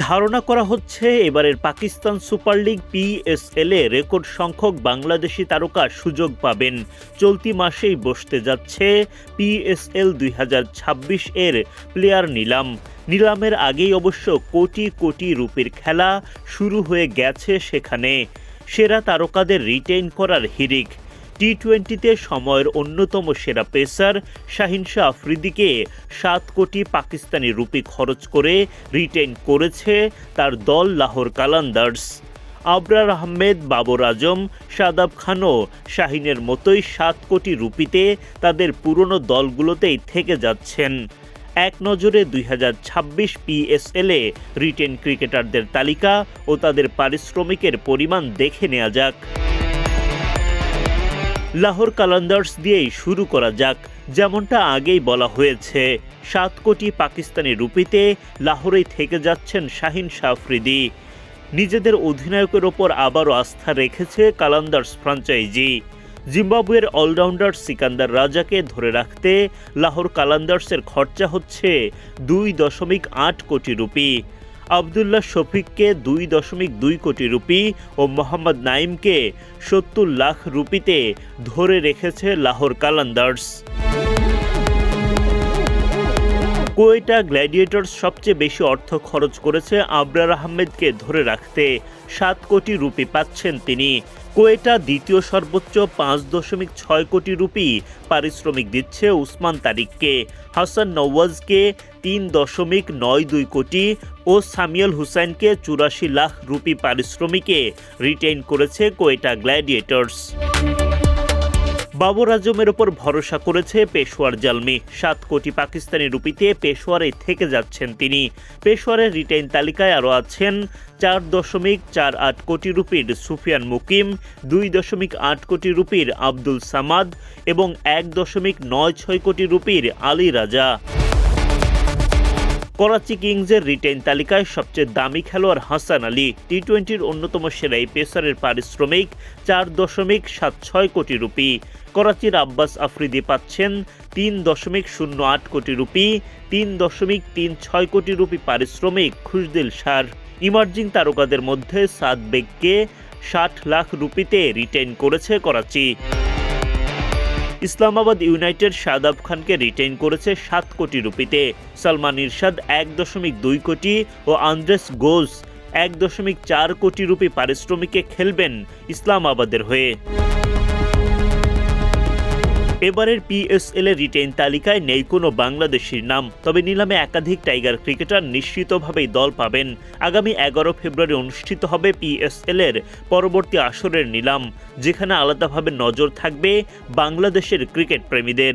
ধারণা করা হচ্ছে এবারের পাকিস্তান সুপার লিগ পিএসএল-এ রেকর্ড সংখ্যক বাংলাদেশি তারকা সুযোগ পাবেন। চলতি মাসেই বসতে যাচ্ছে পিএসএল 2026 এর প্লেয়ার নিলামের আগেই অবশ্য কোটি কোটি রুপির খেলা শুরু হয়ে গেছে সেখানে। সেরা তারকাদের রিটেইন করার হিড়িক। টি-20তে সময়ের অন্যতম সেরা পেসার শাহিন শাহ আফ্রিদিকে 7 কোটি পাকিস্তানি রুপি খরচ করে রিটেইন করেছে তার দল লাহোর কালান্দার্স। আবরার আহমেদ, বাবর আজম, শাদাব খানও শাহিনের মতোই 7 কোটি রুপিতে তাদের পুরনো দলগুলোতেই থেকে যাচ্ছেন। এক নজরে 2026 পিএসএল-এ রিটেইন ক্রিকেটারদের তালিকা ও তাদের পারিশ্রমিকের পরিমাণ দেখে নেওয়া যাক। লাহোর কালান্দার্স দিয়েই শুরু করা যাক। যেমনটা আগেই বলা হয়েছে, 7 কোটি পাকিস্তানি রুপিতে লাহোরেই থেকে যাচ্ছেন শাহিন শাহ আফ্রিদি। নিজেদের অধিনায়কের ওপর আবারও আস্থা রেখেছে কালান্দার্স ফ্র্যাঞ্চাইজি। জিম্বাবুয়ের অলরাউন্ডার সিকান্দার রাজাকে ধরে রাখতে লাহোর কালান্দার্সের খরচা হচ্ছে 2.8 কোটি রুপি। আবদুল্লাহ শফিককে 2.2 কোটি রুপি ও মোহাম্মদ নাইমকে 70 লাখ রুপিতে ধরে রেখেছে লাহোর কালান্দার্স। কোয়েটা গ্ল্যাডিয়েটর্স সবচেয়ে বেশি অর্থ খরচ করেছে আবরার আহমেদকে ধরে রাখতে। 7 কোটি রুপি পাচ্ছেন তিনি। কোয়েটা দ্বিতীয় সর্বোচ্চ 5.6 কোটি রুপি পারিশ্রমিক দিচ্ছে উসমান তারিককে। হাসান নওয়াজকে 3.92 কোটি ও সামিউল হুসাইনকে 84 লাখ রুপি পারিশ্রমিকে রিটেইন করেছে কোয়েটা গ্ল্যাডিয়েটর্স। বাবর আজমের ওপর ভরসা করেছে পেশোয়ার জালমি। 7 কোটি পাকিস্তানি রুপিতে পেশোয়ারে থেকে যাচ্ছেন তিনি। পেশোয়ারের রিটেইন তালিকায় আরও আছেন 4.48 কোটি রুপির সুফিয়ান মুকিম, 2.8 কোটি রুপির আব্দুল সামাদ এবং 1.96 কোটি রুপির আলী রাজা। করাচি কিংসের রিটেইন তালিকায় সবচেয়ে দামি খেলোয়াড় হাসান আলী। টি-20-র অন্যতম সেরা এই পেসারের পারিশ্রমিক 4.76 কোটি রুপি। করাচির আব্বাস আফ্রিদি পাচ্ছেন 3.08 কোটি রুপি, 3.36 কোটি রুপি পারিশ্রমিক খুশদিল শাহর। ইমার্জিং তারকাদের মধ্যে সাদ বেগকে 60 লাখ রুপিতে রিটেইন করেছে করাচি। ইসলামাবাদ ইউনাইটেড শাদাব খানকে রিটেইন করেছে 7 কোটি রুপিতে। সালমান ইরশাদ 1.2 কোটি ও আন্দ্রেস গোজ 1.4 কোটি রুপি পারিশ্রমিকে খেলবেন ইসলামাবাদের হয়ে। এবারের পিএসএল-এর রিটেইন তালিকায় নেই কোনো বাংলাদেশির নাম, তবে নিলামে একাধিক টাইগার ক্রিকেটার নিশ্চিতভাবেই দল পাবেন। আগামী 11 ফেব্রুয়ারি অনুষ্ঠিত হবে পিএসএল-এর পরবর্তী আসরের নিলাম, যেখানে আলাদাভাবে নজর থাকবে বাংলাদেশের ক্রিকেট প্রেমীদের।